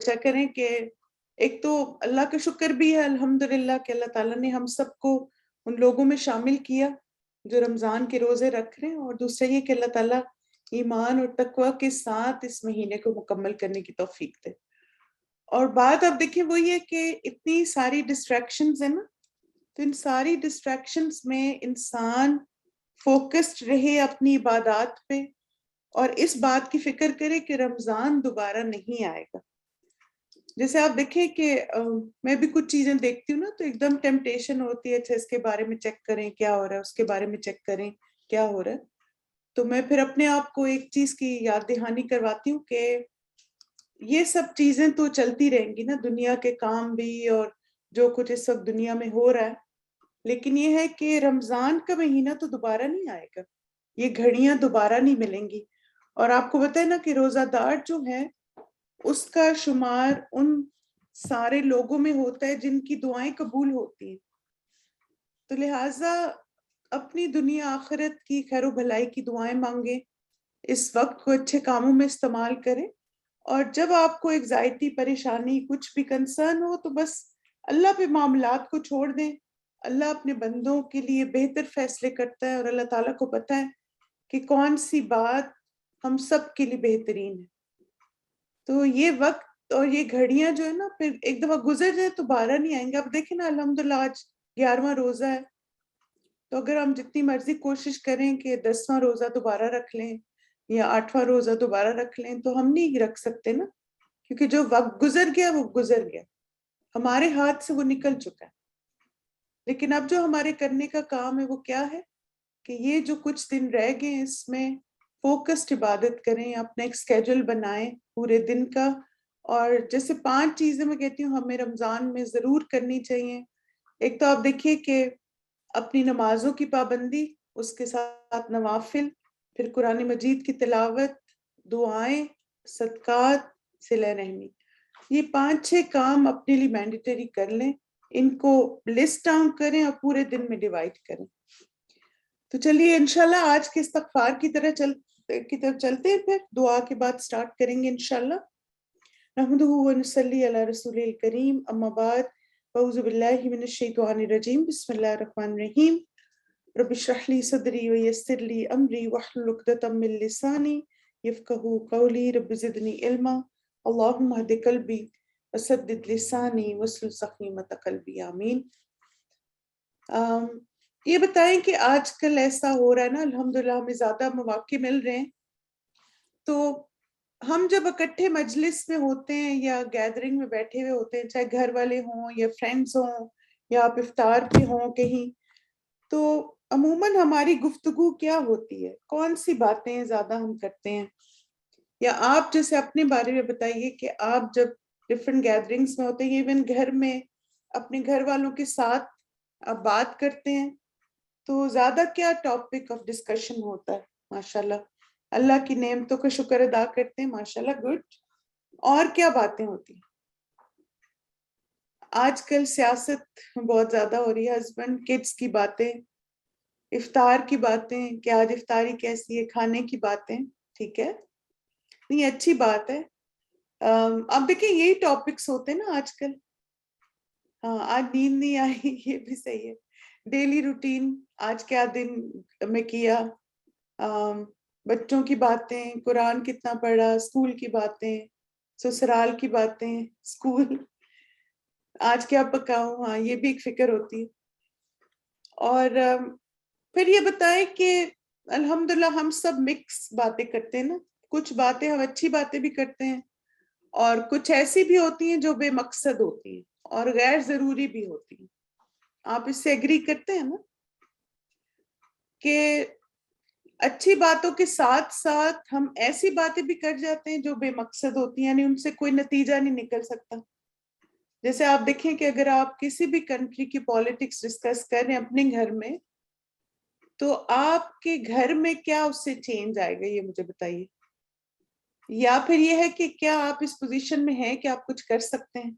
چرچا کریں کہ ایک تو اللہ کا شکر بھی ہے الحمدللہ کہ اللہ تعالیٰ نے ہم سب کو ان لوگوں میں شامل کیا جو رمضان کے روزے رکھ رہے ہیں، اور دوسرا یہ کہ اللہ تعالیٰ ایمان اور تقوی کے ساتھ اس مہینے کو مکمل کرنے کی توفیق دے۔ اور بات اب دیکھیں وہ یہ کہ اتنی ساری ڈسٹریکشنز ہیں نا، تو ان ساری ڈسٹریکشنز میں انسان فوکسڈ رہے اپنی عبادات پہ، اور اس بات کی فکر کرے کہ رمضان دوبارہ نہیں آئے گا۔ جیسے آپ دیکھیں کہ میں بھی کچھ چیزیں دیکھتی ہوں نا، تو ایک دم ٹیمپٹیشن ہوتی ہے، اچھا اس کے بارے میں چیک کریں کیا ہو رہا ہے، اس کے بارے میں چیک کریں کیا ہو رہا ہے۔ تو میں پھر اپنے آپ کو ایک چیز کی یاد دہانی کرواتی ہوں کہ یہ سب چیزیں تو چلتی رہیں گی نا، دنیا کے کام بھی اور جو کچھ اس وقت دنیا میں ہو رہا ہے، لیکن یہ ہے کہ رمضان کا مہینہ تو دوبارہ نہیں آئے گا، یہ گھڑیاں دوبارہ نہیں ملیں گی۔ اور آپ کو بتائیں نا کہ روزہ دار جو ہے اس کا شمار ان سارے لوگوں میں ہوتا ہے جن کی دعائیں قبول ہوتی ہیں، تو لہٰذا اپنی دنیا آخرت کی خیر و بھلائی کی دعائیں مانگیں، اس وقت کو اچھے کاموں میں استعمال کریں، اور جب آپ کو ایگزائٹی، پریشانی، کچھ بھی کنسرن ہو تو بس اللہ پہ معاملات کو چھوڑ دیں۔ اللہ اپنے بندوں کے لیے بہتر فیصلے کرتا ہے، اور اللہ تعالیٰ کو پتہ ہے کہ کون سی بات ہم سب کے لیے بہترین ہے۔ تو یہ وقت اور یہ گھڑیاں جو ہے نا پھر ایک دفعہ گزر جائے تو دوبارہ نہیں آئیں گے۔ اب دیکھیں نا الحمدللہ آج 11واں روزہ ہے، تو اگر ہم جتنی مرضی کوشش کریں کہ 10واں روزہ دوبارہ رکھ لیں یا 8واں روزہ دوبارہ رکھ لیں تو ہم نہیں رکھ سکتے نا، کیونکہ جو وقت گزر گیا وہ گزر گیا، ہمارے ہاتھ سے وہ نکل چکا ہے۔ لیکن اب جو ہمارے کرنے کا کام ہے وہ کیا ہے کہ یہ جو کچھ دن رہ گئے ہیں اس میں فوکسڈ عبادت کریں، اپنا ایک اسکیجول بنائیں پورے دن کا۔ اور جیسے 5 چیزیں میں کہتی ہوں ہمیں رمضان میں ضرور کرنی چاہیے۔ ایک تو آپ دیکھیے کہ اپنی نمازوں کی پابندی، اس کے ساتھ نوافل، پھر قرآن مجید کی تلاوت، دعائیں، صدقات، صلہ رحمی، یہ 5-6 کام اپنے لیے مینڈیٹری کر لیں، ان کو لسٹ ڈاؤن کریں اور پورے دن میں ڈیوائڈ کریں۔ تو چلیے انشاءاللہ آج کے استغفار کی طرف چلتے ہیں، پھر دعا کے بعد سٹارٹ کریں گے انشاءاللہ۔ نحمدہ ونصلی علی رسول الکریم، اما بعد، اعوذ باللہ من الشیطان الرجیم، بسم اللہ الرحمن الرحیم۔ رب اشرح لی صدری ویسر لی امری واحلل عقدۃ من لسانی یفقہوا قولی، رب زدنی علما، اللہم اہد قلبی وسدد لسانی واسلل سخیمۃ قلبی، آمین۔ یہ بتائیں کہ آج کل ایسا ہو رہا ہے نا، الحمدللہ ہمیں زیادہ مواقع مل رہے ہیں، تو ہم جب اکٹھے مجلس میں ہوتے ہیں یا گیدرنگ میں بیٹھے ہوئے ہوتے ہیں، چاہے گھر والے ہوں یا فرینڈز ہوں یا آپ افطار پہ ہوں کہیں، تو عموماً ہماری گفتگو کیا ہوتی ہے، کون سی باتیں زیادہ ہم کرتے ہیں؟ یا آپ جیسے اپنے بارے میں بتائیے کہ آپ جب ڈفرینٹ گیدرنگز میں ہوتے ہیں، ایون گھر میں اپنے گھر والوں کے ساتھ آپ بات کرتے ہیں تو زیادہ کیا ٹاپک آف ڈسکشن ہوتا ہے؟ ماشاءاللہ اللہ کی نعمتوں کا شکر ادا کرتے ہیں، ماشاءاللہ، گڈ۔ اور کیا باتیں ہوتی ہیں؟ آج کل سیاست بہت زیادہ ہو رہی ہے، ہسبینڈ کڈس کی باتیں، افطار کی باتیں کہ آج افطاری کیسی ہے، کھانے کی باتیں، ٹھیک ہے، نہیں اچھی بات ہے۔ اب دیکھیں یہی ٹاپکس ہوتے ہیں نا آج کل۔ ہاں، آج نیند نہیں آئی، یہ بھی صحیح ہے۔ ڈیلی روٹین، آج کیا دن میں کیا، بچوں کی باتیں، قرآن کتنا پڑھا، اسکول کی باتیں، سسرال کی باتیں، اسکول، آج کیا پکاؤں، ہاں یہ بھی ایک فکر ہوتی ہے۔ اور پھر یہ بتائیں کہ الحمدللہ ہم سب مکس باتیں کرتے ہیں نا، کچھ باتیں ہم اچھی باتیں بھی کرتے ہیں، اور کچھ ایسی بھی ہوتی ہیں جو بے مقصد ہوتی ہیں اور غیر ضروری بھی ہوتی ہیں۔ آپ اس سے ایگری کرتے ہیں نا کہ اچھی باتوں کے ساتھ ساتھ ہم ایسی باتیں بھی کر جاتے ہیں جو بے مقصد ہوتی ہیں، یعنی ان سے کوئی نتیجہ نہیں نکل سکتا۔ جیسے آپ دیکھیں کہ اگر آپ کسی بھی کنٹری کی پالیٹکس ڈسکس کر رہے ہیں اپنے گھر میں، تو آپ کے گھر میں کیا اس سے چینج آئے گا، یہ مجھے بتائیے۔ یا پھر یہ ہے کہ کیا آپ اس پوزیشن میں ہیں کہ آپ کچھ کر سکتے ہیں؟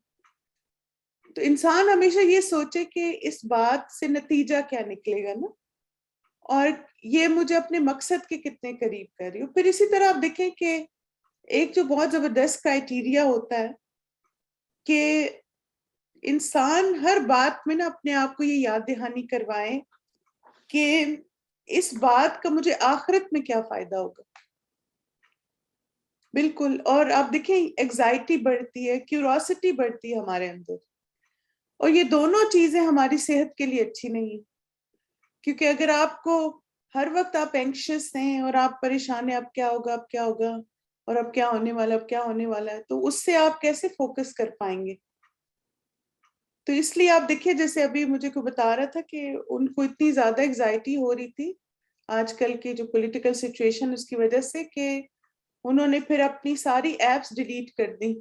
تو انسان ہمیشہ یہ سوچے کہ اس بات سے نتیجہ کیا نکلے گا نا، اور یہ مجھے اپنے مقصد کے کتنے قریب کر رہی ہوں۔ پھر اسی طرح آپ دیکھیں کہ ایک جو بہت زبردست کرائٹیریا ہوتا ہے کہ انسان ہر بات میں نا اپنے آپ کو یہ یاد دہانی کروائے کہ اس بات کا مجھے آخرت میں کیا فائدہ ہوگا. بالکل. اور آپ دیکھیں ایگزائٹی بڑھتی ہے, کیوروسٹی بڑھتی ہے ہمارے اندر, اور یہ دونوں چیزیں ہماری صحت کے لیے اچھی نہیں, کیونکہ اگر آپ کو ہر وقت آپ اینکشس ہیں اور آپ پریشان ہیں اب کیا ہوگا, اب کیا ہوگا, اور اب کیا ہونے والا, اب کیا ہونے والا ہے, تو اس سے آپ کیسے فوکس کر پائیں گے. تو اس لیے آپ دیکھیے, جیسے ابھی مجھے کو بتا رہا تھا کہ ان کو اتنی زیادہ ایگزائٹی ہو رہی تھی آج کل کی جو پولیٹیکل سچویشن اس کی وجہ سے, کہ انہوں نے پھر اپنی ساری ایپس ڈیلیٹ کر دی,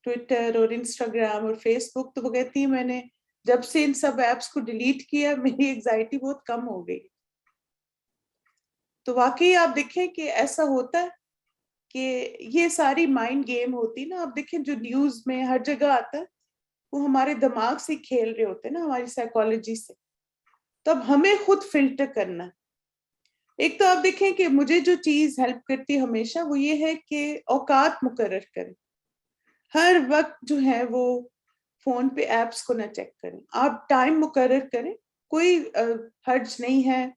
ٹویٹر اور انسٹاگرام اور فیس بک. تو وہ کہتی ہیں میں نے جب سے ان سب ایپس کو ڈیلیٹ کیا میری ایگزائٹی بہت کم ہو گئی. تو واقعی آپ دیکھیں کہ ایسا ہوتا ہے کہ یہ ساری مائنڈ گیم ہوتی نا. آپ دیکھیں جو نیوز میں ہر جگہ آتا ہے وہ ہمارے دماغ سے کھیل رہے ہوتے ہیں نا, ہماری سائیکالوجی سے. تب ہمیں خود فلٹر کرنا ہے. ایک تو آپ دیکھیں کہ مجھے جو چیز ہیلپ کرتی ہمیشہ وہ یہ ہے کہ اوقات مقرر کریں. ہر وقت جو ہے وہ فون پہ ایپس کو نہ چیک کریں, آپ ٹائم مقرر کریں, کوئی حرج نہیں ہے.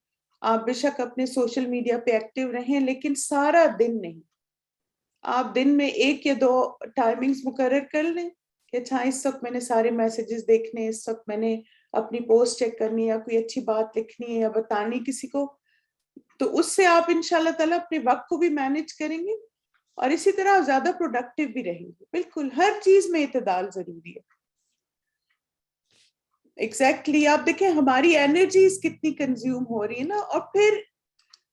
آپ بے شک اپنے سوشل میڈیا پہ ایکٹیو رہیں, لیکن سارا دن نہیں. آپ دن میں 1 یا 2 ٹائمنگز مقرر کر لیں کہ اچھا اس وقت میں نے سارے میسیجز دیکھنے, اس وقت میں نے اپنی پوسٹ چیک کرنی ہے, یا کوئی اچھی بات لکھنی ہے یا بتانی کسی کو. تو اس سے آپ انشاءاللہ تعالیٰ اپنے وقت کو بھی مینج کریں گے, اور اسی طرح زیادہ پروڈکٹیو بھی رہیں گے. بالکل ہر چیز میں اعتدال ضروری ہے. ایگزیکٹلی. آپ دیکھیں ہماری انرجیز کتنی کنزیوم ہو رہی ہے نا, اور پھر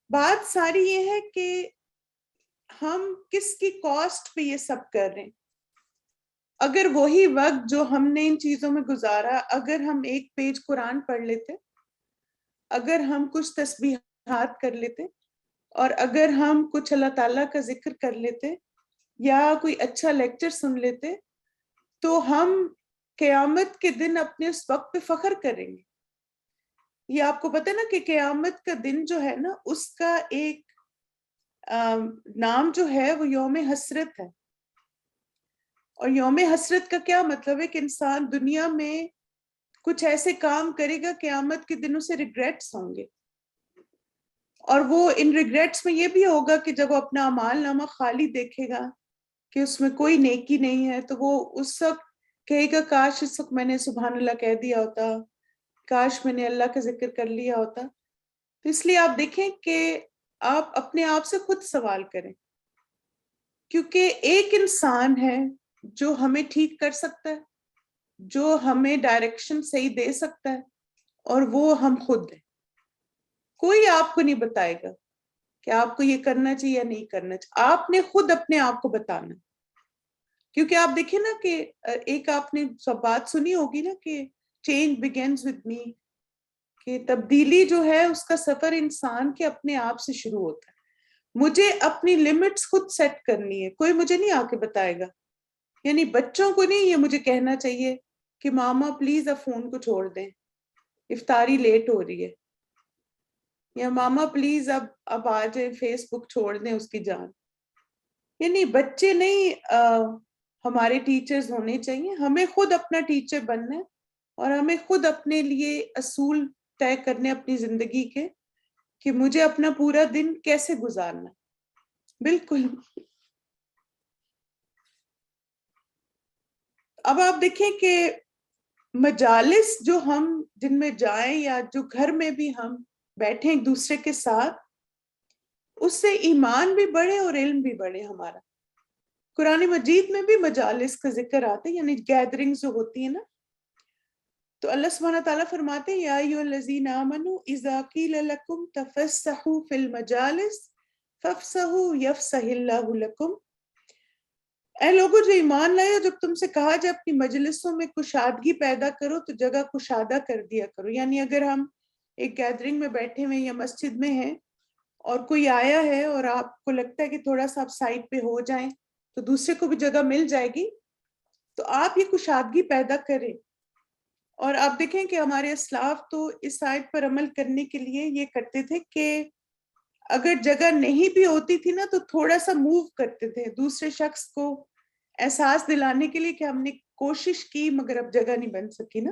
بات ساری یہ ہے کہ ہم کس کی کاسٹ پہ یہ سب کر رہے ہیں. اگر وہی وقت جو ہم نے ان چیزوں میں گزارا, اگر ہم 1 پیج قرآن پڑھ لیتے, اگر ہم کچھ تسبیحات کر لیتے, اور اگر ہم کچھ اللہ تعالیٰ کا ذکر کر لیتے, یا کوئی اچھا لیکچر سن لیتے, تو ہم قیامت کے دن اپنے اس وقت پہ فخر کریں گے. یہ آپ کو پتہ نا کہ قیامت کا دن جو ہے نا اس کا ایک نام جو ہے وہ یوم حسرت ہے. اور یوم حسرت کا کیا مطلب ہے کہ انسان دنیا میں کچھ ایسے کام کرے گا, قیامت کے دن اسے ریگریٹس ہوں گے. اور وہ ان ریگریٹس میں یہ بھی ہوگا کہ جب وہ اپنا اعمال نامہ خالی دیکھے گا کہ اس میں کوئی نیکی نہیں ہے, تو وہ اس وقت کہے گا کاش اس وقت میں نے سبحان اللہ کہہ دیا ہوتا, کاش میں نے اللہ کا ذکر کر لیا ہوتا. تو اس لیے آپ دیکھیں کہ آپ اپنے آپ سے خود سوال کریں, کیونکہ ایک انسان ہے جو ہمیں ٹھیک کر سکتا ہے, جو ہمیں ڈائریکشن صحیح دے سکتا ہے, اور وہ ہم خود ہیں. کوئی آپ کو نہیں بتائے گا کہ آپ کو یہ کرنا چاہیے یا نہیں کرنا چاہیے. آپ نے خود اپنے آپ کو بتانا. کیونکہ آپ دیکھیں نا کہ ایک آپ نے سب بات سنی ہوگی نا کہ چینج بگنز ود می, کہ تبدیلی جو ہے اس کا سفر انسان کے اپنے آپ سے شروع ہوتا ہے. مجھے اپنی لمٹس خود سیٹ کرنی ہے, کوئی مجھے نہیں آ کے بتائے گا. یعنی بچوں کو نہیں یہ مجھے کہنا چاہیے کہ ماما پلیز اب فون کو چھوڑ دیں, افطاری لیٹ ہو رہی ہے, یا ماما پلیز اب آ جائیں, فیس بک چھوڑ دیں اس کی جان. یعنی بچے نہیں ہمارے ٹیچرز ہونے چاہیے. ہمیں خود اپنا ٹیچر بننا ہے, اور ہمیں خود اپنے لیے اصول طے کرنے اپنی زندگی کے کہ مجھے اپنا پورا دن کیسے گزارنا. بالکل. اب آپ دیکھیں کہ مجالس جو ہم جن میں جائیں, یا جو گھر میں بھی ہم بیٹھیں ایک دوسرے کے ساتھ, اس سے ایمان بھی بڑھے اور علم بھی بڑھے ہمارا. قرآن مجید میں بھی مجالس کا ذکر آتا ہے, یعنی گیدرنگز جو ہوتی ہیں نا. تو اللہ سبحانہ تعالیٰ فرماتے ہیں یا ایھا الذین آمنوا اذا قیل لکم تفسحوا فی المجالس فافسحوا یفسح اللہ لکم. اے لوگوں جو ایمان لائے, جب تم سے کہا جائے اپنی مجلسوں میں کشادگی پیدا کرو تو جگہ کشادہ کر دیا کرو. یعنی اگر ہم ایک گیدرنگ میں بیٹھے ہوئے یا مسجد میں ہیں اور کوئی آیا ہے اور آپ کو لگتا ہے کہ تھوڑا سا آپ سائڈ پہ ہو جائیں تو دوسرے کو بھی جگہ مل جائے گی, تو آپ یہ کشادگی پیدا کریں. اور آپ دیکھیں کہ ہمارے اسلاف تو اس آیت پر عمل کرنے کے لیے یہ کرتے تھے کہ اگر جگہ نہیں بھی ہوتی تھی نا تو تھوڑا سا موو کرتے تھے, دوسرے شخص کو احساس دلانے کے لیے کہ ہم نے کوشش کی مگر اب جگہ نہیں بن سکی نا.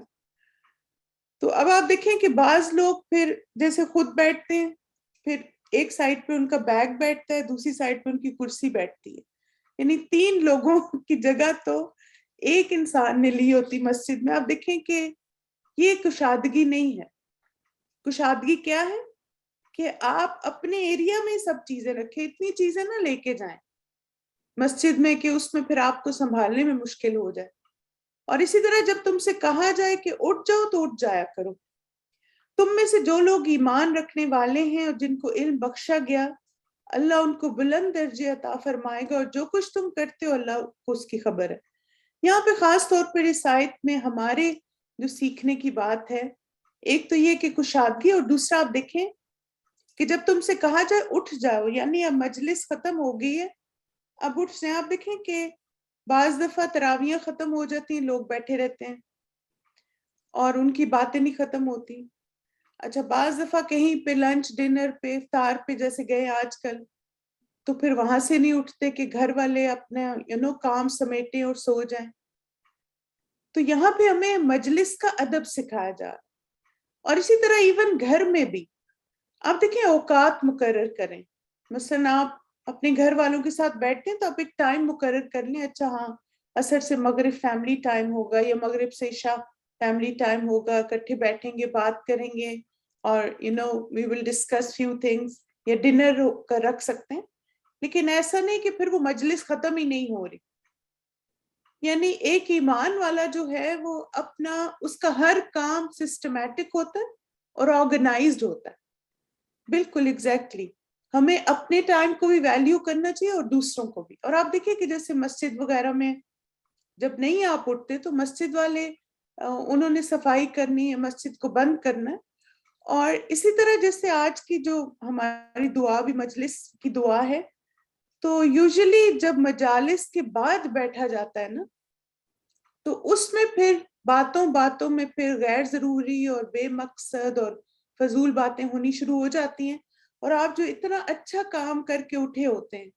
تو اب آپ دیکھیں کہ بعض لوگ پھر جیسے خود بیٹھتے ہیں، پھر ایک سائڈ پہ ان کا بیگ بیٹھتا ہے، دوسری سائڈ پہ ان کی کرسی بیٹھتی ہے، یعنی 3 لوگوں کی جگہ تو ایک انسان نے لی ہوتی مسجد میں. آپ دیکھیں کہ یہ کشادگی نہیں ہے. کشادگی کیا ہے کہ آپ اپنے ایریا میں سب چیزیں رکھیں، اتنی چیزیں نہ لے کے جائیں مسجد میں کہ اس میں پھر آپ کو سنبھالنے میں مشکل ہو جائے. اور اسی طرح جب تم سے کہا جائے کہ اٹھ جاؤ تو اٹھ جایا کرو. تم میں سے جو لوگ ایمان رکھنے والے ہیں اور جن کو علم بخشا گیا، اللہ ان کو بلند درجے عطا فرمائے گا، اور جو کچھ تم کرتے ہو اللہ کو اس کی خبر ہے. یہاں پہ خاص طور پر اس آیت میں ہمارے جو سیکھنے کی بات ہے، ایک تو یہ کہ کشادگی، اور دوسرا آپ دیکھیں کہ جب تم سے کہا جائے اٹھ جاؤ، یعنی اب مجلس ختم ہو گئی ہے، اب اٹھ جائیں. آپ دیکھیں کہ بعض دفعہ تراویاں ختم ہو جاتی ہیں، لوگ بیٹھے رہتے ہیں اور ان کی باتیں نہیں ختم ہوتی. اچھا بعض دفعہ کہیں پہ لنچ ڈنر پہ افطار پہ جیسے گئے آج کل، تو پھر وہاں سے نہیں اٹھتے کہ گھر والے اپنا کام سمیٹیں اور سو جائیں. تو یہاں پہ ہمیں مجلس کا ادب سکھایا جا رہا. اور اسی طرح ایون گھر میں بھی آپ دیکھیں اوقات مقرر کریں. مثلا آپ اپنے گھر والوں کے ساتھ بیٹھتے ہیں تو آپ ایک ٹائم مقرر کر لیں، اچھا ہاں عصر سے مغرب فیملی ٹائم ہوگا، یا مغرب سے عشاء فیملی ٹائم ہوگا، اکٹھے بیٹھیں گے، بات کریں گے، اور وی ول ڈسکس فیو تھنگس، یا ڈنر کا رکھ سکتے ہیں. لیکن ایسا نہیں کہ پھر وہ مجلس ختم ہی نہیں ہو رہی. یعنی ایک ایمان والا جو ہے وہ اپنا اس کا ہر کام سسٹمیٹک ہوتا ہے اور آرگنائزڈ ہوتا ہے. بالکل ایگزیکٹلی ہمیں اپنے ٹائم کو بھی ویلیو کرنا چاہیے اور دوسروں کو بھی. اور آپ دیکھیں کہ جیسے مسجد وغیرہ میں جب نہیں آپ اٹھتے تو مسجد والے انہوں نے صفائی کرنی ہے، مسجد کو بند کرنا ہے. اور اسی طرح جیسے آج کی جو ہماری دعا بھی مجلس کی دعا ہے، تو یوزلی جب مجالس کے بعد بیٹھا جاتا ہے نا، تو اس میں پھر باتوں باتوں میں پھر غیر ضروری اور بے مقصد اور فضول باتیں ہونی شروع ہو جاتی ہیں. اور آپ جو اتنا اچھا کام کر کے اٹھے ہوتے ہیں،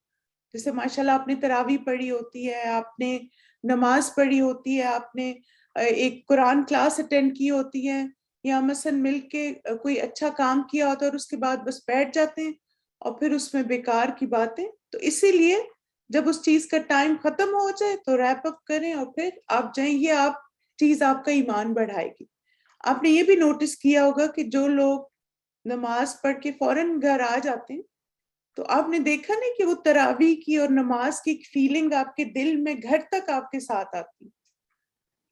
جیسے ماشاءاللہ آپ نے تراویح پڑھی ہوتی ہے، آپ نے نماز پڑھی ہوتی ہے، آپ نے ایک قرآن کلاس اٹینڈ کی ہوتی ہے، یا مثلا مل کے کوئی اچھا کام کیا ہوتا ہے، اور اس کے بعد بس بیٹھ جاتے ہیں اور پھر اس میں بیکار کی باتیں. تو اسی لیے جب اس چیز کا ٹائم ختم ہو جائے تو ریپ اپ کریں اور پھر آپ جائیں. یہ آپ چیز آپ کا ایمان بڑھائے گی. آپ نے یہ بھی نوٹس کیا ہوگا کہ جو لوگ نماز پڑھ کے فوراً گھر آ جاتے ہیں، تو آپ نے دیکھا نہیں کہ وہ تراویح کی اور نماز کی فیلنگ آپ کے دل میں گھر تک آپ کے ساتھ آتی.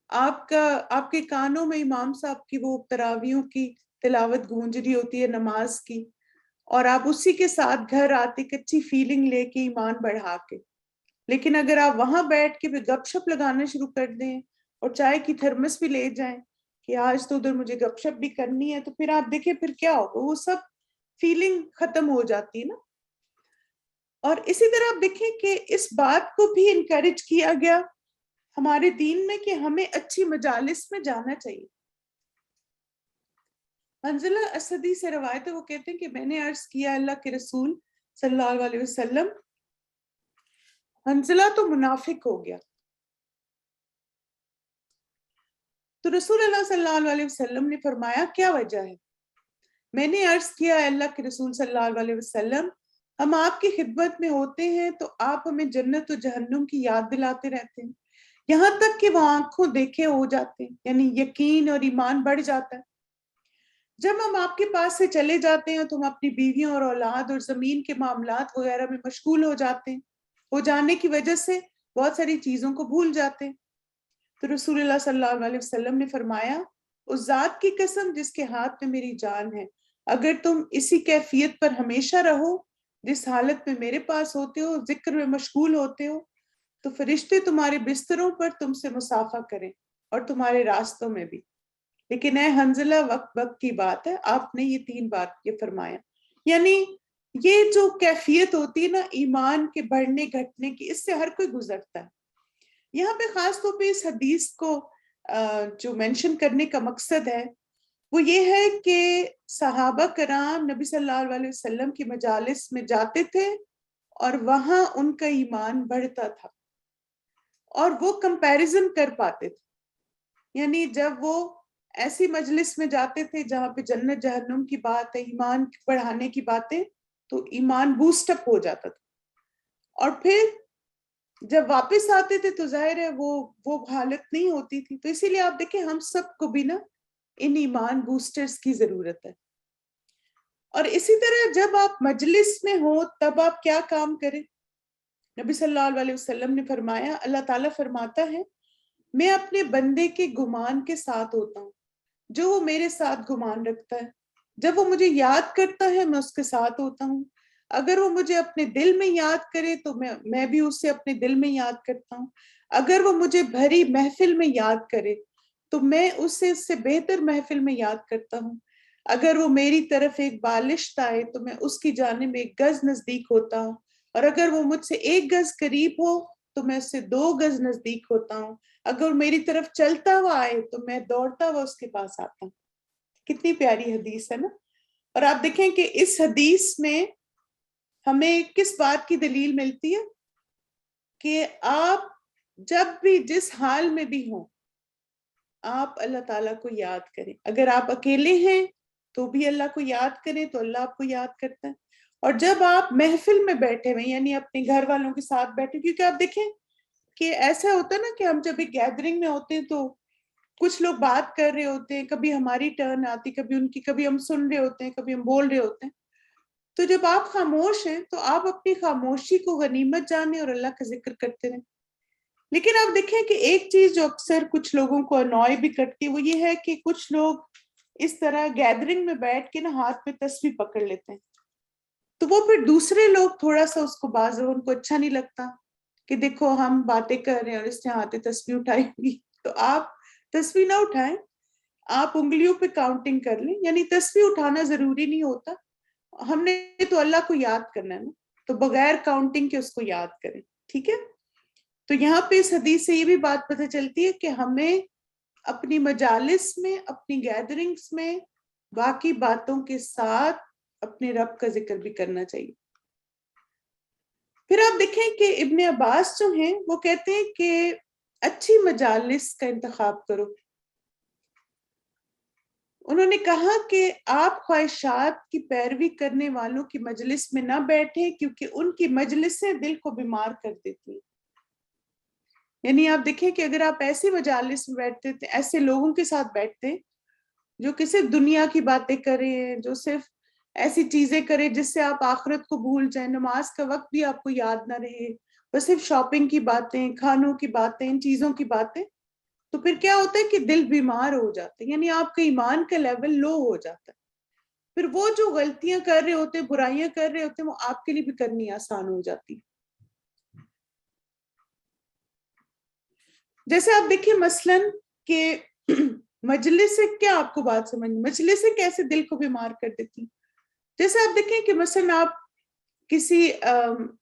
آپ کے کانوں میں امام صاحب کی وہ تراویحوں کی تلاوت گونج رہی ہوتی ہے نماز کی، اور آپ اسی کے ساتھ گھر آتے کچی فیلنگ لے کے ایمان بڑھا کے. لیکن اگر آپ وہاں بیٹھ کے پھر گپ شپ لگانا شروع کر دیں اور چائے کی تھرمس بھی لے جائیں کہ آج تو ادھر مجھے گپ شپ بھی کرنی ہے، تو پھر آپ دیکھیں پھر کیا ہوگا، وہ سب فیلنگ ختم ہو جاتی ہے نا. اور اسی طرح آپ دیکھیں کہ اس بات کو بھی انکریج کیا گیا ہمارے دین میں کہ ہمیں اچھی مجالس میں جانا چاہیے. حنظلہ اسدی سے روایت ہے، وہ کہتے ہیں کہ میں نے عرض کیا اللہ کے رسول صلی اللہ علیہ وسلم، حنظلہ تو منافق ہو گیا. تو رسول اللہ صلی اللہ علیہ وسلم نے فرمایا کیا وجہ ہے؟ میں نے عرض کیا اللہ کے رسول صلی اللہ علیہ وسلم، ہم آپ کی خدمت میں ہوتے ہیں تو آپ ہمیں جنت و جہنم کی یاد دلاتے رہتے ہیں، یہاں تک کہ وہ آنکھوں دیکھے ہو جاتے ہیں، یعنی یقین اور ایمان بڑھ جاتا ہے. جب ہم آپ کے پاس سے چلے جاتے ہیں تو ہم اپنی بیویوں اور اولاد اور زمین کے معاملات وغیرہ میں مشغول ہو جاتے ہیں، ہو جانے کی وجہ سے بہت ساری چیزوں کو بھول جاتے ہیں. تو رسول اللہ صلی اللہ علیہ وسلم نے فرمایا اس ذات کی قسم جس کے ہاتھ میں میری جان ہے، اگر تم اسی کیفیت پر ہمیشہ رہو جس حالت میں میرے پاس ہوتے ہو، ذکر میں مشغول ہوتے ہو، تو فرشتے تمہارے بستروں پر تم سے مصافحہ کریں اور تمہارے راستوں میں بھی. لیکن اے حنظلہ وقت وقت کی بات ہے، آپ نے یہ 3 بات یہ فرمایا. یعنی یہ جو کیفیت ہوتی ہے نا ایمان کے بڑھنے گھٹنے کی، اس سے ہر کوئی گزرتا ہے. یہاں پہ خاص طور پہ اس حدیث کو جو مینشن کرنے کا مقصد ہے وہ یہ ہے کہ صحابہ کرام نبی صلی اللہ علیہ وسلم کی مجالس میں جاتے تھے اور وہاں ان کا ایمان بڑھتا تھا. اور وہ کمپیریزن کر پاتے تھے. یعنی جب وہ ایسی مجلس میں جاتے تھے جہاں پہ جنت جہنم کی بات ہے، ایمان بڑھانے کی باتیں، تو ایمان بوسٹ اپ ہو جاتا تھا. اور پھر جب واپس آتے تھے تو ظاہر ہے وہ حالت نہیں ہوتی تھی. تو اسی لیے آپ دیکھیں ہم سب کو بھی نا ان ایمان بوسٹرز کی ضرورت ہے. اور اسی طرح جب آپ مجلس میں ہو تب آپ کیا کام کریں؟ نبی صلی اللہ علیہ وسلم نے فرمایا، اللہ تعالیٰ فرماتا ہے میں اپنے بندے کے گمان کے ساتھ ہوتا ہوں جو وہ میرے ساتھ گمان رکھتا ہے. جب وہ مجھے یاد کرتا ہے میں اس کے ساتھ ہوتا ہوں. اگر وہ مجھے اپنے دل میں یاد کرے تو میں بھی اسے اپنے دل میں یاد کرتا ہوں. اگر وہ مجھے بھری محفل میں یاد کرے تو میں اسے اس سے بہتر محفل میں یاد کرتا ہوں. اگر وہ میری طرف ایک بالشت آئے تو میں اس کی جانب ایک گز نزدیک ہوتا ہوں. اور اگر وہ مجھ سے ایک گز قریب ہو تو میں اس سے 2 گز نزدیک ہوتا ہوں. اگر میری طرف چلتا ہوا آئے تو میں دوڑتا ہوا اس کے پاس آتا ہوں. کتنی پیاری حدیث ہے نا. اور آپ دیکھیں کہ اس حدیث میں ہمیں کس بات کی دلیل ملتی ہے کہ آپ جب بھی جس حال میں بھی ہوں آپ اللہ تعالیٰ کو یاد کریں. اگر آپ اکیلے ہیں تو بھی اللہ کو یاد کریں تو اللہ آپ کو یاد کرتا ہے. اور جب آپ محفل میں بیٹھے ہوئے یعنی اپنے گھر والوں کے ساتھ بیٹھے، کیونکہ آپ دیکھیں کہ ایسا ہوتا ہے نا کہ ہم جب ایک گیدرنگ میں ہوتے ہیں تو کچھ لوگ بات کر رہے ہوتے ہیں، کبھی ہماری ٹرن آتی، کبھی ان کی، کبھی ہم سن رہے ہوتے ہیں، کبھی ہم بول رہے ہوتے ہیں. تو جب آپ خاموش ہیں تو آپ اپنی خاموشی کو غنیمت جانیں اور اللہ کا ذکر کرتے رہیں. لیکن آپ دیکھیں کہ ایک چیز جو اکثر کچھ لوگوں کو انوائے بھی کرتی ہے وہ یہ ہے کہ کچھ لوگ اس طرح گیدرنگ میں بیٹھ کے نا ہاتھ میں تسبیح پکڑ لیتے ہیں. تو وہ پھر دوسرے لوگ تھوڑا سا اس کو ان کو اچھا نہیں لگتا کہ دیکھو ہم باتیں کر رہے ہیں اور اس نے ہاتھ تسبیح اٹھائی ہوئی. تو آپ تسبیح نہ اٹھائیں، آپ انگلیوں پہ کاؤنٹنگ کر لیں. یعنی تسبیح اٹھانا ضروری نہیں ہوتا، ہم نے تو اللہ کو یاد کرنا ہے نا، تو بغیر کاؤنٹنگ کے اس کو یاد کریں. ٹھیک ہے. تو یہاں پہ اس حدیث سے یہ بھی بات پتہ چلتی ہے کہ ہمیں اپنی مجالس میں، اپنی گیدرنگز میں باقی باتوں کے ساتھ اپنے رب کا ذکر بھی کرنا چاہیے. پھر آپ دیکھیں کہ ابن عباس جو ہیں وہ کہتے ہیں کہ اچھی مجالس کا انتخاب کرو. انہوں نے کہا کہ آپ خواہشات کی پیروی کرنے والوں کی مجلس میں نہ بیٹھیں کیونکہ ان کی مجلسیں دل کو بیمار کر دیتی ہیں. یعنی آپ دیکھیں کہ اگر آپ ایسی مجالس میں بیٹھتے تھے، ایسے لوگوں کے ساتھ بیٹھتے جو کہ صرف دنیا کی باتیں کریں، جو صرف ایسی چیزیں کریں جس سے آپ آخرت کو بھول جائیں، نماز کا وقت بھی آپ کو یاد نہ رہے، بس صرف شاپنگ کی باتیں، کھانوں کی باتیں، ان چیزوں کی باتیں، تو پھر کیا ہوتا ہے کہ دل بیمار ہو جاتا ہے. یعنی آپ کا ایمان کا لیول لو ہو جاتا ہے. پھر وہ جو غلطیاں کر رہے ہوتے، برائیاں کر رہے ہوتے، وہ آپ کے لیے بھی کرنی آسان ہو جاتی. جیسے آپ دیکھیں مثلاً کہ مجلس سے کیا آپ کو بات سمجھ، مجلس سے کیسے دل کو بیمار کر دیتی. جیسے آپ دیکھیں کہ مثلاً آپ کسی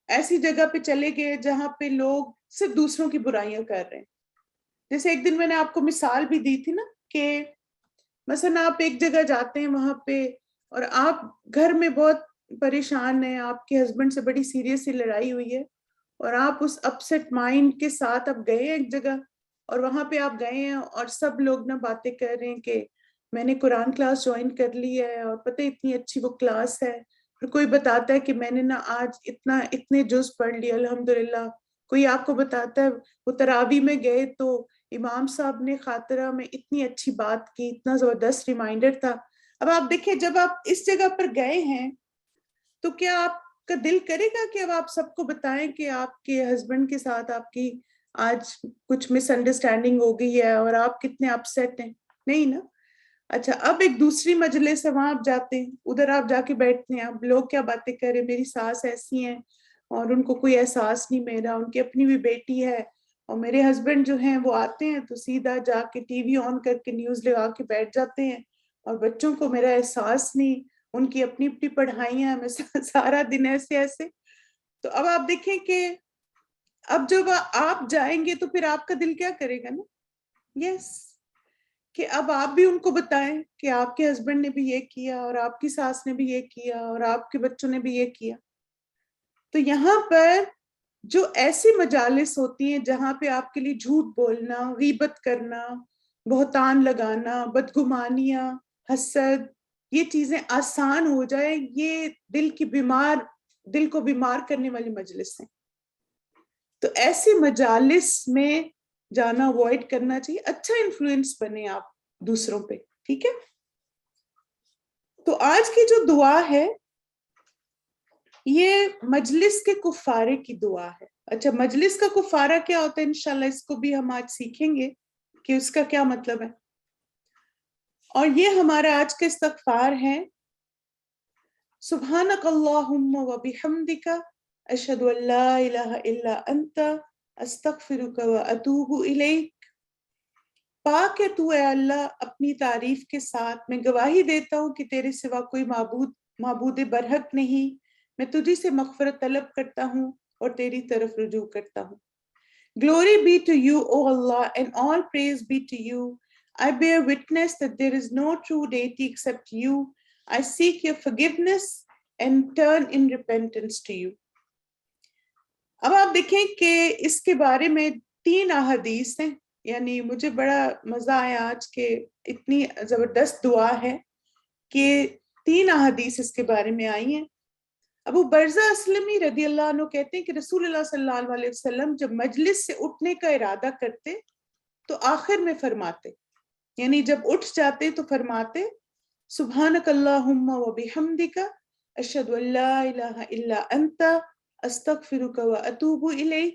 ایسی جگہ پہ چلے گئے جہاں پہ لوگ صرف دوسروں کی برائیاں کر رہے ہیں. جیسے ایک دن میں نے آپ کو مثال بھی دی تھی نا کہ مثلاً آپ ایک جگہ جاتے ہیں وہاں پہ اور آپ گھر میں بہت پریشان ہیں، آپ کے ہسبینڈ سے بڑی سیریس لڑائی ہوئی ہے اور آپ اس اپسیٹ مائنڈ کے ساتھ اب گئے ایک جگہ اور وہاں پہ آپ گئے ہیں اور سب لوگ نا باتیں کر رہے ہیں کہ میں نے قرآن کلاس جوائن کر لی ہے اور پتہ اتنی اچھی وہ کلاس ہے. پھر کوئی بتاتا ہے کہ میں نے نا آج اتنے جز پڑھ لیے الحمدللہ. کوئی آپ کو بتاتا ہے وہ تراوی میں گئے تو امام صاحب نے خاطرہ میں اتنی اچھی بات کی، اتنا زبردست ریمائنڈر تھا. اب آپ دیکھیں جب آپ اس جگہ پر گئے ہیں تو کیا آپ کا دل کرے گا کہ اب آپ سب کو بتائیں کہ آپ کے ہسبینڈ کے ساتھ آپ کی آج کچھ مس انڈرسٹینڈنگ ہو گئی ہے اور آپ کتنے اپسیٹ ہیں؟ نہیں نا. اچھا اب ایک دوسری مجلس ہے، وہاں آپ جاتے ہیں، ادھر آپ جا کے بیٹھتے ہیں، اب لوگ کیا باتیں کر رہے ہیں، میری ساس ایسی ہیں اور ان کو کوئی احساس نہیں میرا، ان کی اپنی بھی بیٹی ہے اور میرے ہسبینڈ جو ہیں وہ آتے ہیں تو سیدھا جا کے ٹی وی آن کر کے نیوز لگا کے بیٹھ جاتے ہیں اور بچوں کو میرا احساس نہیں، ان کی اپنی اپنی پڑھائیاں، میں سارا دن ایسے ایسے. تو اب آپ دیکھیں کہ اب جب آپ جائیں گے تو پھر آپ کا دل کیا کرے گا نا. یس کہ اب آپ بھی ان کو بتائیں کہ آپ کے ہسبینڈ نے بھی یہ کیا اور آپ کی ساس نے بھی یہ کیا اور آپ کے بچوں نے بھی یہ کیا. تو یہاں پر جو ایسی مجالس ہوتی ہیں جہاں پہ آپ کے لیے جھوٹ بولنا، غیبت کرنا، بہتان لگانا، بدگمانیاں، حسد، یہ چیزیں آسان ہو جائے، یہ دل کو بیمار کرنے والی مجلس ہیں. تو ایسی مجالس میں جانا اوائڈ کرنا چاہیے. اچھا انفلوئنس بنے آپ دوسروں پہ. ٹھیک ہے. تو آج کی جو دعا ہے یہ مجلس کے کفارے کی دعا ہے. اچھا، مجلس کا کفارہ کیا ہوتا ہے؟ انشاءاللہ اس کو بھی ہم آج سیکھیں گے کہ اس کا کیا مطلب ہے. اور یہ ہمارا آج کا استغفار ہے. سبحانک اللہم و بحمدک اشہد ان لا الہ الا انت استغفرک و اتوب الیک. پاک ہے تو اے اللہ اپنی تعریف کے ساتھ. میں گواہی دیتا ہوں کہ تیرے سوا کوئی معبود برحق نہیں. میں تجھی سے مغفرت طلب کرتا ہوں اور تیری طرف رجوع کرتا ہوں. Glory be to you, O Allah, and all praise be to you. I bear witness that there is no true deity except you. I seek your forgiveness and turn in repentance to you. اب آپ دیکھیں کہ اس کے بارے میں 3 احادیث ہیں. یعنی مجھے بڑا مزہ آیا آج کے اتنی زبردست دعا ہے کہ 3 احادیث اس کے بارے میں آئی ہیں. ابو برزہ اسلمی رضی اللہ عنہ کہتے ہیں کہ رسول اللہ صلی اللہ علیہ وسلم جب مجلس سے اٹھنے کا ارادہ کرتے تو آخر میں فرماتے، یعنی جب اٹھ جاتے تو فرماتے سبحانک اللہم و بحمدک اشہد ان لا الہ الا انت استغفرک و اتوب الیک.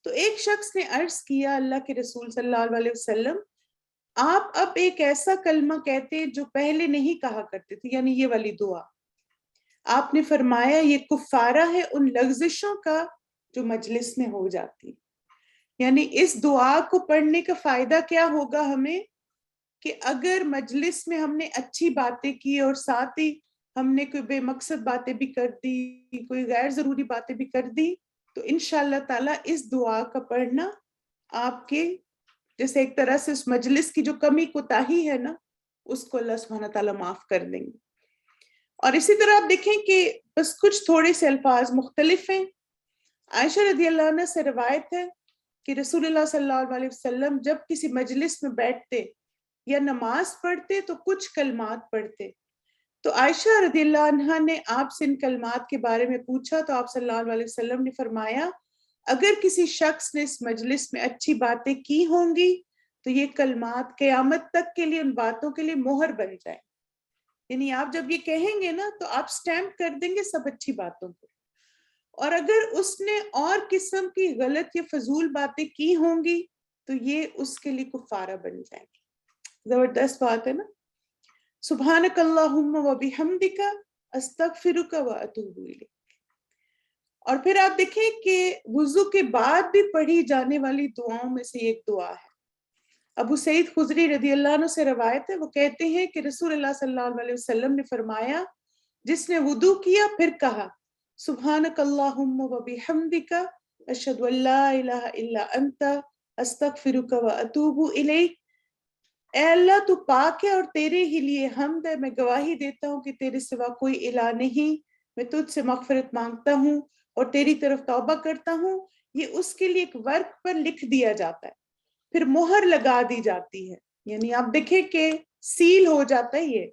تو ایک شخص نے عرض کیا اللہ کے رسول صلی اللہ علیہ وسلم، آپ اب ایک ایسا کلمہ کہتے جو پہلے نہیں کہا کرتے تھے، یعنی یہ والی دعا. آپ نے فرمایا یہ کفارہ ہے ان لغزشوں کا جو مجلس میں ہو جاتی. یعنی اس دعا کو پڑھنے کا فائدہ کیا ہوگا ہمیں کہ اگر مجلس میں ہم نے اچھی باتیں کی اور ساتھ ہی ہم نے کوئی بے مقصد باتیں بھی کر دی، کوئی غیر ضروری باتیں بھی کر دی، تو انشاءاللہ تعالیٰ اس دعا کا پڑھنا آپ کے جیسے ایک طرح سے اس مجلس کی جو کمی کوتاہی ہے نا اس کو اللہ سبحانہ تعالیٰ معاف کر دیں گے. اور اسی طرح آپ دیکھیں کہ بس کچھ تھوڑے سے الفاظ مختلف ہیں. عائشہ رضی اللہ عنہ سے روایت ہے کہ رسول اللہ صلی اللہ علیہ وسلم جب کسی مجلس میں بیٹھتے یا نماز پڑھتے تو کچھ کلمات پڑھتے. تو عائشہ رضی اللہ عنہ نے آپ سے ان کلمات کے بارے میں پوچھا تو آپ صلی اللہ علیہ وسلم نے فرمایا اگر کسی شخص نے اس مجلس میں اچھی باتیں کی ہوں گی تو یہ کلمات قیامت تک کے لیے ان باتوں کے لیے مہر بن جائیں. یعنی آپ جب یہ کہیں گے نا تو آپ سٹیمپ کر دیں گے سب اچھی باتوں کو. اور اگر اس نے اور قسم کی غلط یا فضول باتیں کی ہوں گی تو یہ اس کے لیے کفارہ بن جائیں گے. زبردست بات ہے نا. سبحانک اللہم و بحمدک استغفرک و اتوب الیک. اور پھر آپ دیکھیں کہ وضو کے بعد بھی پڑھی جانے والی دعاؤں میں سے ایک دعا ہے. ابو سعید خدری رضی اللہ عنہ سے روایت ہے، وہ کہتے ہیں کہ رسول اللہ صلی اللہ علیہ وسلم نے فرمایا جس نے وضو کیا پھر کہا سبحانک اللہم و بحمدک اشہد ان لا الہ الا انت استغفرک و اتوب الیک. اے اللہ تو پاک ہے اور تیرے ہی لیے حمد ہے. میں گواہی دیتا ہوں کہ تیرے سوا کوئی الہ نہیں. میں تجھ سے مغفرت مانگتا ہوں اور تیری طرف توبہ کرتا ہوں. یہ اس کے لیے ایک ورق پر لکھ دیا جاتا ہے، پھر مہر لگا دی جاتی ہے. یعنی آپ دیکھیں کہ سیل ہو جاتا ہے یہ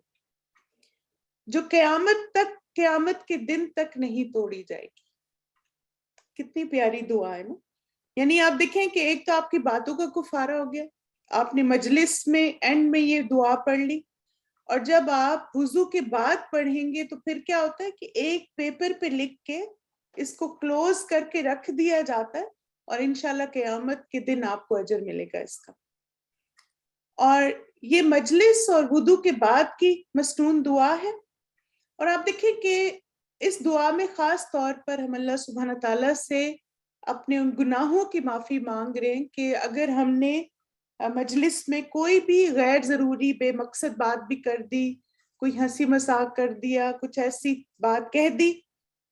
جو قیامت کے دن تک نہیں توڑی جائے گی. کتنی پیاری دعا ہے نا. یعنی آپ دیکھیں کہ ایک تو آپ کی باتوں کا کفارہ ہو گیا، آپ نے مجلس میں اینڈ میں یہ دعا پڑھ لی، اور جب آپ وضو کے بعد پڑھیں گے تو پھر کیا ہوتا ہے کہ ایک پیپر پہ لکھ کے اس کو کلوز کر کے رکھ دیا جاتا ہے اور انشاءاللہ قیامت کے دن آپ کو اجر ملے گا اس کا. اور یہ مجلس اور وضو کے بعد کی مسنون دعا ہے. اور آپ دیکھیں کہ اس دعا میں خاص طور پر ہم اللہ سبحانہ تعالیٰ سے اپنے ان گناہوں کی معافی مانگ رہے ہیں کہ اگر ہم نے مجلس میں کوئی بھی غیر ضروری بے مقصد بات بھی کر دی، کوئی ہنسی مذاق کر دیا، کچھ ایسی بات کہہ دی،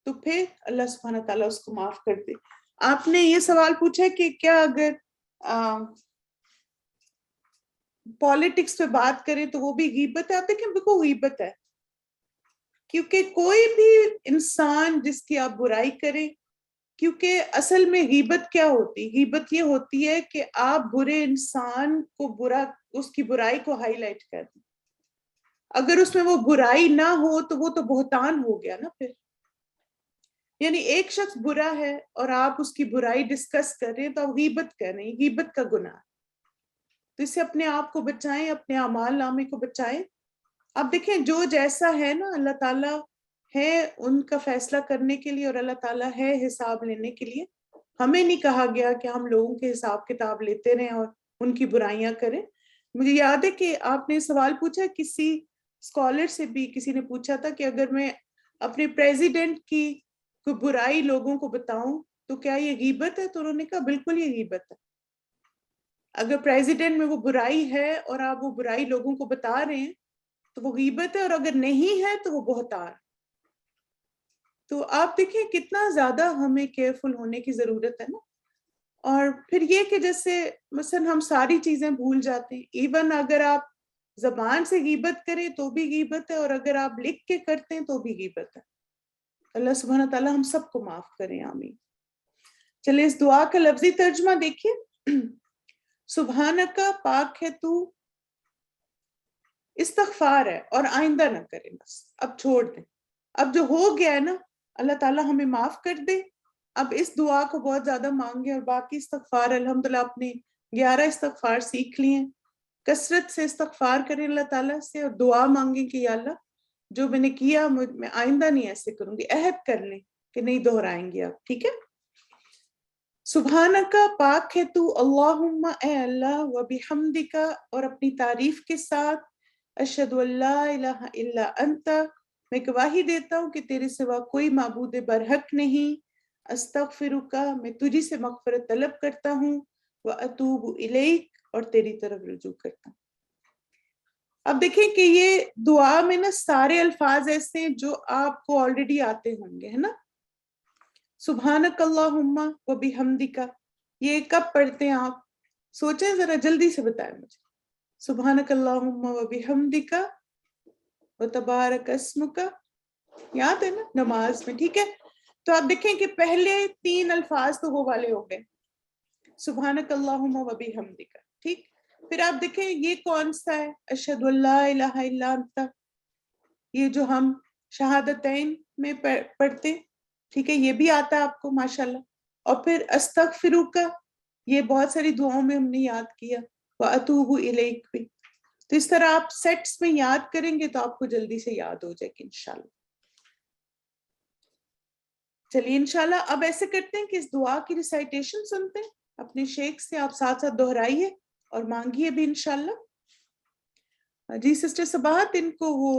تو پھر اللہ سبحانہ تعالیٰ اس کو معاف کر دے. آپ نے یہ سوال پوچھا کہ کیا اگر پالیٹکس پہ بات کریں تو وہ بھی غیبت ہے؟ آپ دیکھیں بالکل غیبت ہے، کیونکہ کوئی بھی انسان جس کی آپ برائی کریں کیونکہ اصل میں غیبت کیا ہوتی؟ غیبت یہ ہوتی ہے کہ آپ برے انسان کو اس کی برائی کو ہائی لائٹ کر دیں. اگر اس میں وہ برائی نہ ہو تو وہ تو بہتان ہو گیا نا پھر. یعنی ایک شخص برا ہے اور آپ اس کی برائی ڈسکس کر رہے ہیں تو آپ غیبت کر رہے ہیں، غیبت کا گناہ. تو اس سے اپنے آپ کو بچائیں، اپنے اعمال نامے کو بچائیں. اب دیکھیں جو جیسا ہے نا، اللہ تعالیٰ ہے ان کا فیصلہ کرنے کے لیے اور اللہ تعالیٰ ہے حساب لینے کے لیے. ہمیں نہیں کہا گیا کہ ہم لوگوں کے حساب کتاب لیتے رہیں اور ان کی برائیاں کریں. مجھے یاد ہے کہ آپ نے سوال پوچھا، کسی اسکالر سے بھی کسی نے پوچھا تھا کہ اگر میں اپنے پریزیڈنٹ کی کوئی برائی لوگوں کو بتاؤں تو کیا یہ غیبت ہے؟ تو انہوں نے کہا بالکل یہ غیبت ہے. اگر پریزیڈنٹ میں وہ برائی ہے اور آپ وہ برائی لوگوں کو بتا رہے ہیں تو وہ غیبت ہے، اور اگر نہیں ہے تو وہ بہتان. تو آپ دیکھیں کتنا زیادہ ہمیں کیئرفل ہونے کی ضرورت ہے نا. اور پھر یہ کہ جیسے مثلا ہم ساری چیزیں بھول جاتے ہیں، ایون اگر آپ زبان سے غیبت کریں تو بھی غیبت ہے، اور اگر آپ لکھ کے کرتے ہیں تو بھی غیبت ہے. اللہ سبحانہ تعالیٰ ہم سب کو معاف کریں، آمین. چلے اس دعا کا لفظی ترجمہ دیکھیے. سبحانکا، پاک ہے تو، استغفار ہے اور آئندہ نہ کریں، بس اب چھوڑ دیں. اب جو ہو گیا ہے نا، اللہ تعالیٰ ہمیں معاف کر دے. اب اس دعا کو بہت زیادہ مانگے، اور باقی استغفار الحمدللہ اپنے 11 استغفار سیکھ لیے. کثرت سے استغفار کریں اللہ تعالیٰ سے، اور دعا مانگیں کہ یا اللہ جو میں نے کیا میں آئندہ نہیں ایسے کروں گی. عہد کر لیں کہ نہیں دہرائیں گے آپ، ٹھیک ہے. سبحانکا، پاک ہے تو، اللہم اے اللہ، و بحمدکا اور اپنی تعریف کے ساتھ، اشہد ان لا الہ الا انت میں گواہی دیتا ہوں کہ تیرے سوا کوئی معبود برحق نہیں. استغفرکا میں تجھی سے مغفرت طلب کرتا ہوں، واتوب الیک اور تیری طرف رجوع کرتا ہوں. اب دیکھیں کہ یہ دعا میں نا سارے الفاظ ایسے ہیں جو آپ کو آلریڈی آتے ہوں گے، ہے نا. سبحانک اللہم و بحمدکا، یہ کب پڑھتے ہیں آپ؟ سوچیں ذرا، جلدی سے بتائیں مجھے. سبحانک اللہم و بحمدکا و تبارک اسمکا، یاد ہے نا نماز میں، ٹھیک ہے. تو آپ دیکھیں کہ پہلے 3 الفاظ تو وہ والے ہو گئے، سبحانک اللہم و بحمدکا، ٹھیک. پھر آپ دیکھیں یہ کون سا ہے؟ اشہد ان لا الہ الا انت، یہ جو ہم شہادتین میں پڑھتے، ٹھیک ہے، یہ بھی آتا ہے آپ کو ماشاءاللہ. اور پھر استغفرک، یہ بہت ساری دعاؤں میں ہم نے یاد کیا، واتوب الیک بھی. تو اس طرح آپ سیٹس میں یاد کریں گے تو آپ کو جلدی سے یاد ہو جائے گی انشاءاللہ. چلیے انشاءاللہ اب ایسے کرتے ہیں کہ اس دعا کی ریسائٹیشن سنتے ہیں اپنے شیخ سے. آپ ساتھ ساتھ دہرائیے اور مانگیے بھی انشاءاللہ. جی سسٹر صباحت، ان کو وہ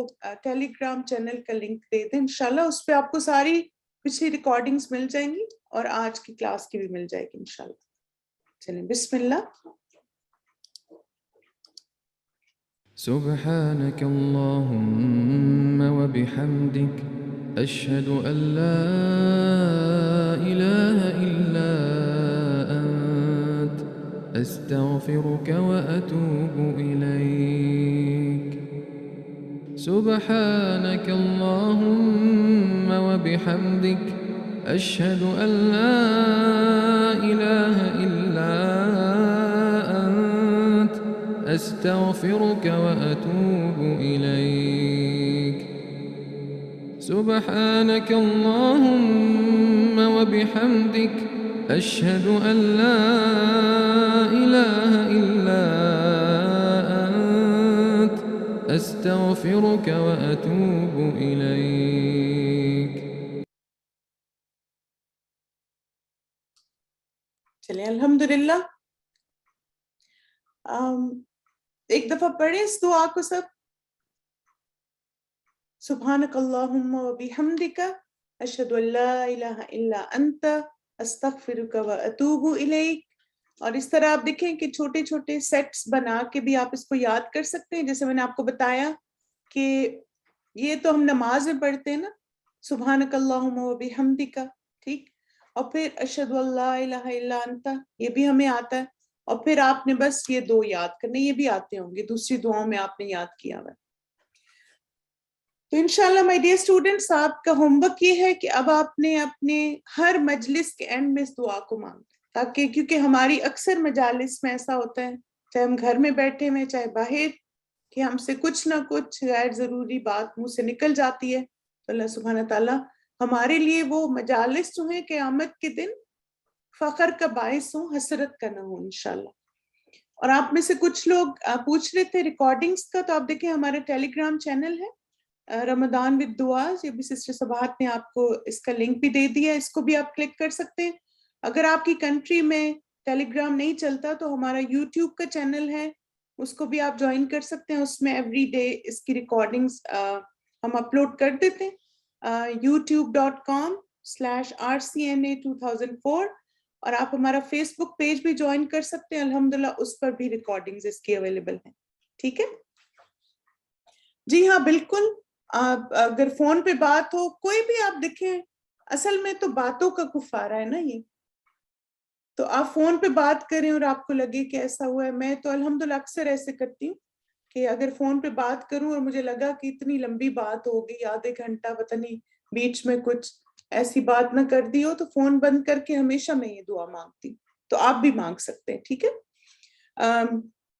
ٹیلی گرام چینل کا لنک دے دیں انشاءاللہ. اس پہ آپ کو ساری پچھلی ریکارڈنگز مل جائیں گی اور آج کی کلاس کی بھی مل جائے گی انشاءاللہ. چلیں بسم اللہ. سبحانك اللهم وبحمدك أشهد أن لا إله إلا أنت أستغفرك وأتوب إليك. سبحانك اللهم وبحمدك أشهد أن لا إله إلا أنت أستغفرك وأتوب إليك. سبحانك اللهم وبحمدك أشهد أن لا إله إلا أنت أستغفرك وأتوب إليك. چلیں الحمدللہ. ایک دفعہ پڑھیں اس دعا کو سب. سبحانک اللہم و بحمدک اشہد ان لا الہ الا انت استغفرک و اتوب الیک. اور اس طرح آپ دیکھیں کہ چھوٹے چھوٹے سیٹس بنا کے بھی آپ اس کو یاد کر سکتے ہیں. جیسے میں نے آپ کو بتایا کہ یہ تو ہم نماز میں پڑھتے ہیں نا، سبحانک اللہم و بحمدک، ٹھیک. اور پھر اشہد ان لا الہ الا انت، یہ بھی ہمیں آتا ہے. اور پھر آپ نے بس یہ 2 یاد کرنے، یہ بھی آتے ہوں گے، دوسری دعاؤں میں آپ نے یاد کیا ہوا ہے. تو انشاءاللہ مائی ڈیئر اسٹوڈنٹس، آپ کا ہوم ورک یہ ہے کہ اب آپ نے اپنے ہر مجلس کے اینڈ میں اس دعا کو مانگنا، تاکہ کیونکہ ہماری اکثر مجالس میں ایسا ہوتا ہے، چاہے ہم گھر میں بیٹھے ہوئے چاہے باہر، کہ ہم سے کچھ نہ کچھ غیر ضروری بات منہ سے نکل جاتی ہے. تو اللہ سبحانہ تعالیٰ ہمارے لیے وہ مجالس جو ہیں قیامت کے دن فخر کا باعث ہوں، حسرت کا نہ ہو انشاءاللہ. اور آپ میں سے کچھ لوگ پوچھ رہے تھے ریکارڈنگز کا، تو آپ دیکھیں ہمارا ٹیلی گرام چینل ہے رمضان ود دعاز، یہ بھی سسٹر صباحت نے آپ کو اس کا لنک بھی دے دیا، اس کو بھی آپ کلک کر سکتے ہیں. اگر آپ کی کنٹری میں ٹیلی گرام نہیں چلتا تو ہمارا یوٹیوب کا چینل ہے، اس کو بھی آپ جوائن کر سکتے ہیں. اس میں ایوری ڈے اس کی ریکارڈنگز ہم اپلوڈ کر دیتے ہیں youtube.com/RCNA2004. اور آپ ہمارا فیس بک پیج بھی جوائن کر سکتے ہیں، الحمدللہ اس پر بھی ریکارڈنگز اس کی اویلیبل ہیں. ٹھیک ہے جی ہاں بالکل. اگر فون پہ بات ہو کوئی بھی، آپ دیکھیں اصل میں تو باتوں کا کفارہ ہے نا یہ، تو آپ فون پہ بات کریں اور آپ کو لگے کہ ایسا ہوا ہے. میں تو الحمدللہ اکثر ایسے کرتی ہوں کہ اگر فون پہ بات کروں اور مجھے لگا کہ اتنی لمبی بات ہو گئی، آدھے گھنٹہ پتہ نہیں بیچ میں کچھ ایسی بات نہ کر دی ہو، تو فون بند کر کے ہمیشہ میں یہ دعا مانگتی ہوں. تو آپ بھی مانگ سکتے ہیں. ٹھیک ہے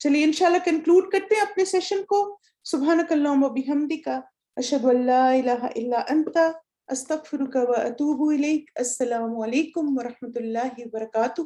چلیے انشاءاللہ کنکلوڈ کرتے ہیں اپنے سیشن کو. سبحانک اللہم و بحمدک، اشہد ان لا الہ الا انت، استغفرک و اتوب الیک. السلام علیکم ورحمۃ اللہ وبرکاتہ.